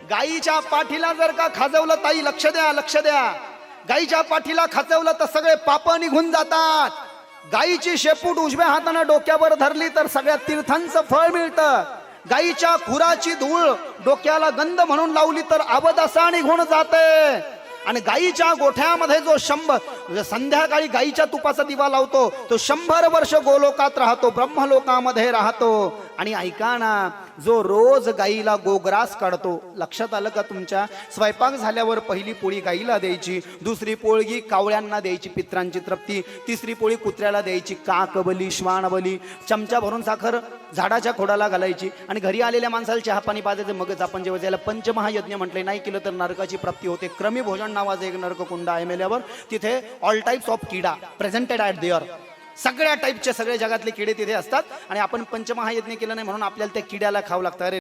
गाईच्या पाठीला जर का खाजवलं, ताई लक्ष द्या लक्ष द्या, गाईच्या पाठीला खाजवलं तर सगळे पाप निघून जातात. गाईची शेपूट उजव्या हाताने डोक्यावर धरली तर सगळ्या तीर्थांचं फळ मिळतं. गाईच्या खुराची धूळ डोक्याला गंध म्हणून लावली तर अवदसा निघून जाते. आणि गाईच्या गोठ्यामध्ये जो संध्याकाळी गाईच्या तुपाचा दिवा लावतो तो 100 वर्ष गोलोकात राहतो, ब्रह्मलोकामध्ये राहतो. आणि ऐका ना, जो रोज गाईला गोग्रास काढतो, लक्षात आलं का तुमच्या? स्वयंपाक झाल्यावर पहिली पोळी गाईला द्यायची, दुसरी पोळगी कावळ्यांना द्यायची पित्रांची तृप्ती, तिसरी पोळी कुत्र्याला द्यायची, काकबली श्वानबली, चमचा भरून साखर झाडाच्या खोडाला घालायची. आणि घरी आलेल्या माणसाला चहा पाणी पाजायचे. मगच आपण जेव्हा त्याला पंचमहायज्ञ म्हटले, नाही केलं तर नरकाची प्राप्ती होते. क्रमी भोजन नावाचं एक नरककुंड आहे मेल्यावर, तिथे ऑल टाइप्स ऑफ किडा प्रेझेंटेड ॲट देअर. सगळ्या टाईपचे सगळे जगातले किडे तिथे असतात. आणि आपण पंचमहायज्ञ केलं नाही म्हणून आपल्याला त्या किड्याला खावं लागतं. अरे